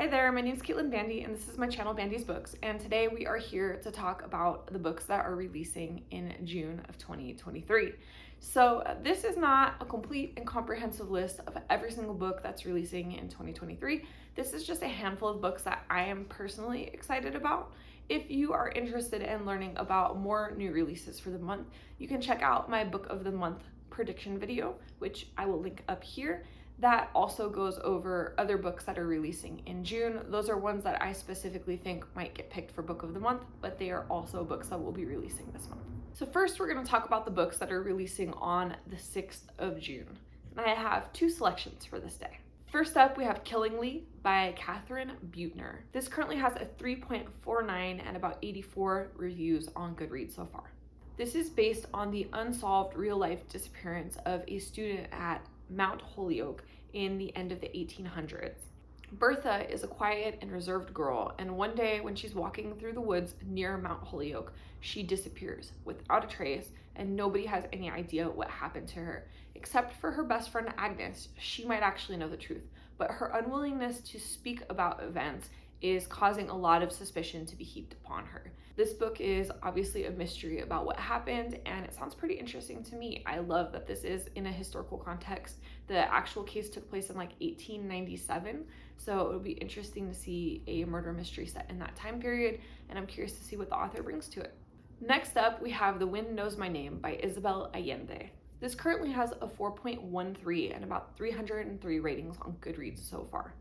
Hi there, my name is Caitlin Bandy and this is my channel BandysBooks, and today we are here to talk about the books that are releasing in June of 2023. So this is not a complete and comprehensive list of every single book that's releasing in 2023. This is just a handful of books that I am personally excited about. If you are interested in learning about more new releases for the month, you can check out my book of the month prediction video, which I will link up here. That also goes over other books that are releasing in June. Those are ones that I specifically think might get picked for book of the month, but they are also books that will be releasing this month. So first we're going to talk about the books that are releasing on the 6th of June. And I have two selections for this day. First up, we have Killingly by Catherine Buettner. This currently has a 3.49 and about 84 reviews on Goodreads so far. This is based on the unsolved real-life disappearance of a student at Mount Holyoke in the end of the 1800s. Bertha is a quiet and reserved girl, and one day when she's walking through the woods near Mount Holyoke, she disappears without a trace, and nobody has any idea what happened to her. Except for her best friend Agnes, she might actually know the truth, but her unwillingness to speak about events is causing a lot of suspicion to be heaped upon her. This book is obviously a mystery about what happened, and it sounds pretty interesting to me. I love that this is in a historical context. The actual case took place in like 1897, so it'll be interesting to see a murder mystery set in that time period, and I'm curious to see what the author brings to it. Next up, we have The Wind Knows My Name by Isabel Allende. This currently has a 4.13 and about 303 ratings on Goodreads so far.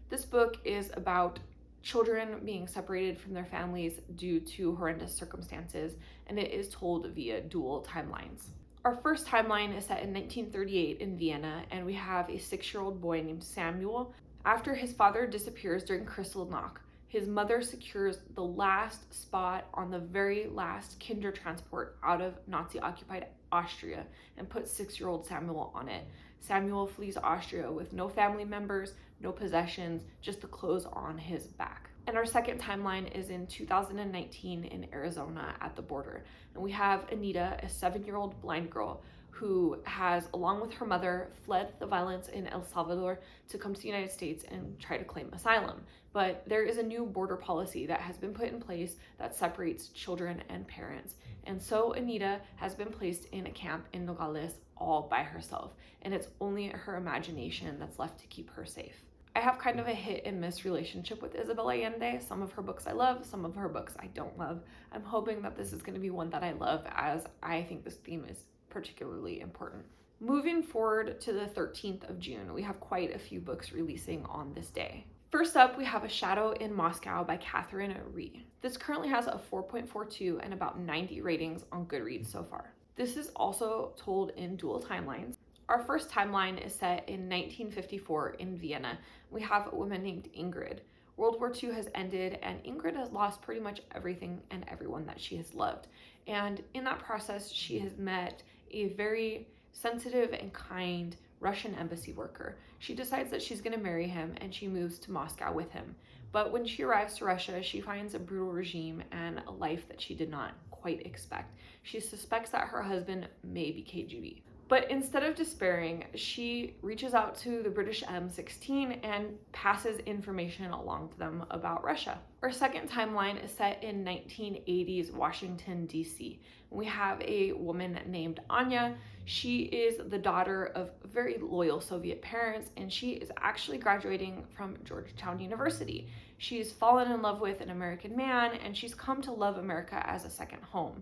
This book is about children being separated from their families due to horrendous circumstances, and it is told via dual timelines. Our first timeline is set in 1938 in Vienna, and we have a 6-year-old boy named Samuel. After his father disappears during Kristallnacht, his mother secures the last spot on the very last kinder transport out of Nazi-occupied Austria and puts 6-year-old Samuel on it. Samuel flees Austria with no family members, no possessions, just the clothes on his back. And our second timeline is in 2019 in Arizona at the border. And we have Anita, a 7-year-old blind girl who has, along with her mother, fled the violence in El Salvador to come to the United States and try to claim asylum. But there is a new border policy that has been put in place that separates children and parents. And so Anita has been placed in a camp in Nogales all by herself, and it's only her imagination that's left to keep her safe. I have kind of a hit and miss relationship with Isabel Allende. Some of her books I love, some of her books I don't love. I'm hoping that this is going to be one that I love, as I think this theme is particularly important. Moving forward to the 13th of June, we have quite a few books releasing on this day. First up, we have A Shadow in Moscow by Catherine Rhee. This currently has a 4.42 and about 90 ratings on Goodreads so far. This is also told in dual timelines. Our first timeline is set in 1954 in Vienna. We have a woman named Ingrid. World War II has ended, and Ingrid has lost pretty much everything and everyone that she has loved. And in that process, she has met a very sensitive and kind Russian embassy worker. She decides that she's going to marry him, and she moves to Moscow with him. But when she arrives to Russia, she finds a brutal regime and a life that she did not quite expect. She suspects that her husband may be KGB. But instead of despairing, she reaches out to the British M16 and passes information along to them about Russia. Our second timeline is set in 1980s Washington, D.C. We have a woman named Anya. She is the daughter of very loyal Soviet parents, and she is actually graduating from Georgetown University. She's fallen in love with an American man, and she's come to love America as a second home.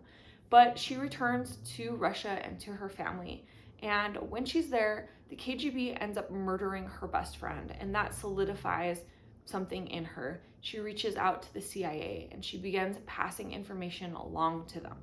But she returns to Russia and to her family. And when she's there, the KGB ends up murdering her best friend, and that solidifies something in her. She reaches out to the CIA and she begins passing information along to them.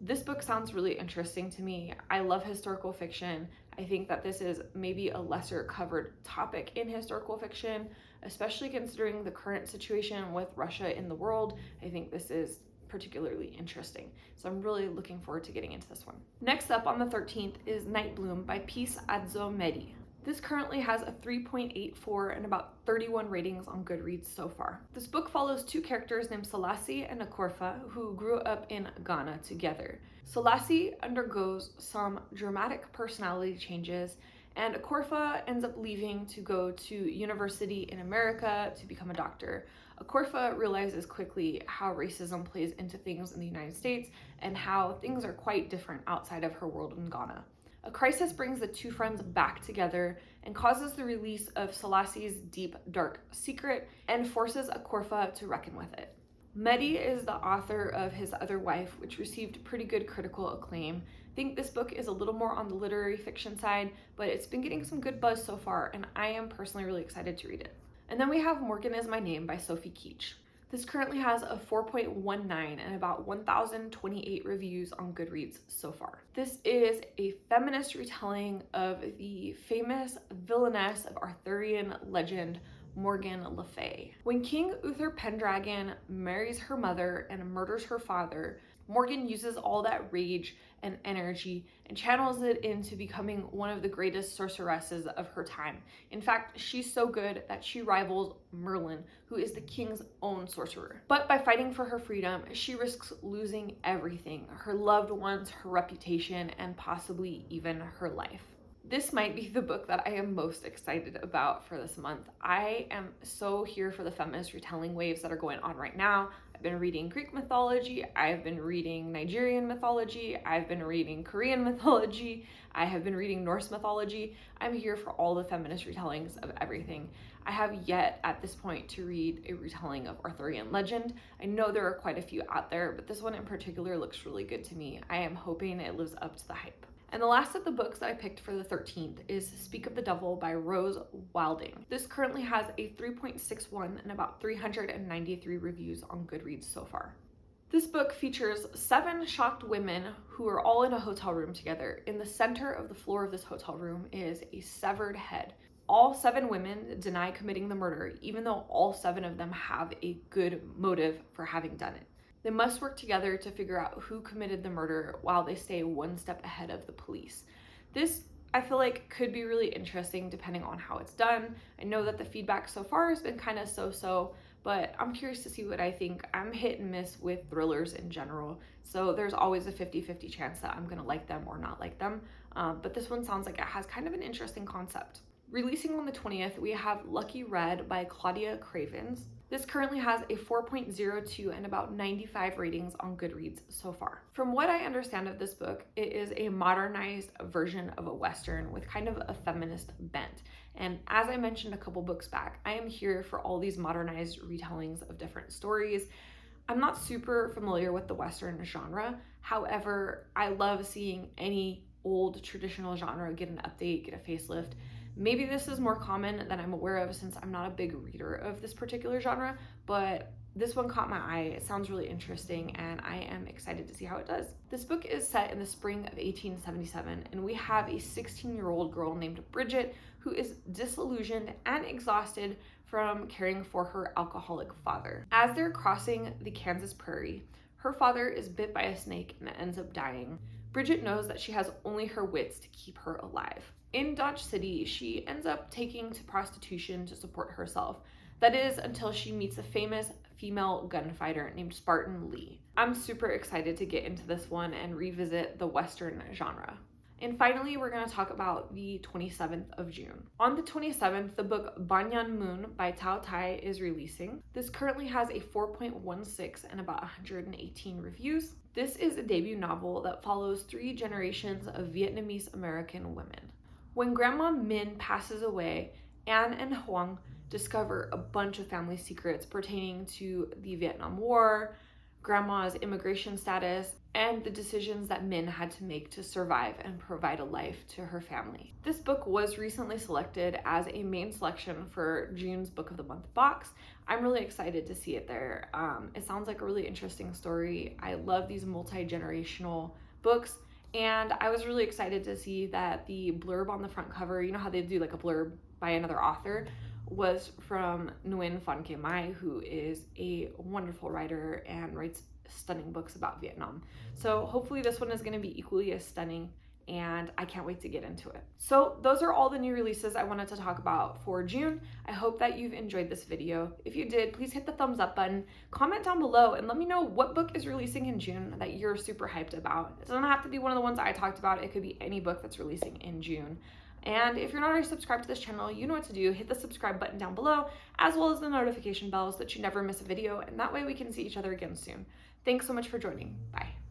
This book sounds really interesting to me. I love historical fiction. I think that this is maybe a lesser covered topic in historical fiction, especially considering the current situation with Russia in the world. I think this is particularly interesting. So I'm really looking forward to getting into this one. Next up on the 13th is Night Bloom by Peace Adzomedi. This currently has a 3.84 and about 31 ratings on Goodreads so far. This book follows two characters named Selassie and Akorfa who grew up in Ghana together. Selassie undergoes some dramatic personality changes And Akorfa ends up leaving to go to university in America to become a doctor. Akorfa realizes quickly how racism plays into things in the United States and how things are quite different outside of her world in Ghana. A crisis brings the two friends back together and causes the release of Selassie's deep, dark secret and forces Akorfa to reckon with it. Mehdi is the author of His Other Wife, which received pretty good critical acclaim. I think this book is a little more on the literary fiction side, but it's been getting some good buzz so far, and I am personally really excited to read it. And then we have Morgan Is My Name by Sophie Keach. This currently has a 4.19 and about 1,028 reviews on Goodreads so far. This is a feminist retelling of the famous villainess of Arthurian legend, Morgan Le Fay. When King Uther Pendragon marries her mother and murders her father, Morgan uses all that rage and energy and channels it into becoming one of the greatest sorceresses of her time. In fact, she's so good that she rivals Merlin, who is the king's own sorcerer. But by fighting for her freedom, she risks losing everything: her loved ones, her reputation, and possibly even her life. This might be the book that I am most excited about for this month. I am so here for the feminist retelling waves that are going on right now. I've been reading Greek mythology, I've been reading Nigerian mythology, I've been reading Korean mythology, I have been reading Norse mythology. I'm here for all the feminist retellings of everything. I have yet at this point to read a retelling of Arthurian legend. I know there are quite a few out there, but this one in particular looks really good to me. I am hoping it lives up to the hype. And the last of the books that I picked for the 13th is Speak of the Devil by Rose Wilding. This currently has a 3.61 and about 393 reviews on Goodreads so far. This book features 7 shocked women who are all in a hotel room together. In the center of the floor of this hotel room is a severed head. All 7 women deny committing the murder, even though all 7 of them have a good motive for having done it. They must work together to figure out who committed the murder while they stay one step ahead of the police. This, I feel like, could be really interesting depending on how it's done. I know that the feedback so far has been kind of so-so, but I'm curious to see what I think. I'm hit and miss with thrillers in general, so there's always a 50-50 chance that I'm gonna like them or not like them, but this one sounds like it has kind of an interesting concept. Releasing on the 20th, we have Lucky Red by Claudia Cravens. This currently has a 4.02 and about 95 ratings on Goodreads so far. From what I understand of this book, it is a modernized version of a Western with kind of a feminist bent. And as I mentioned a couple books back, I am here for all these modernized retellings of different stories. I'm not super familiar with the Western genre. However, I love seeing any old traditional genre get an update, get a facelift. Maybe this is more common than I'm aware of since I'm not a big reader of this particular genre, but this one caught my eye. It sounds really interesting and I am excited to see how it does. This book is set in the spring of 1877 and we have a 16-year-old girl named Bridget who is disillusioned and exhausted from caring for her alcoholic father. As they're crossing the Kansas prairie, her father is bit by a snake and ends up dying. Bridget knows that she has only her wits to keep her alive. In Dodge City, she ends up taking to prostitution to support herself. That is until she meets a famous female gunfighter named Spartan Lee. I'm super excited to get into this one and revisit the Western genre. And finally, we're going to talk about the 27th of June. On the 27th, the book Banyan Moon by Tao Tai is releasing. This currently has a 4.16 and about 118 reviews. This is a debut novel that follows 3 generations of Vietnamese American women. When Grandma Min passes away, Anne and Huang discover a bunch of family secrets pertaining to the Vietnam War, Grandma's immigration status, and the decisions that Min had to make to survive and provide a life to her family. This book was recently selected as a main selection for June's Book of the Month box. I'm really excited to see it there. It sounds like a really interesting story. I love these multi-generational books. And I was really excited to see that the blurb on the front cover, you know how they do like a blurb by another author, was from Nguyen Phan Ke Mai, who is a wonderful writer and writes stunning books about Vietnam. So hopefully this one is going to be equally as stunning and I can't wait to get into it. So those are all the new releases I wanted to talk about for June. I hope that you've enjoyed this video. If you did, please hit the thumbs up button, comment down below, and let me know what book is releasing in June that you're super hyped about. It doesn't have to be one of the ones I talked about. It could be any book that's releasing in June. And if you're not already subscribed to this channel, you know what to do. Hit the subscribe button down below, as well as the notification bells so that you never miss a video, and that way we can see each other again soon. Thanks so much for joining. Bye.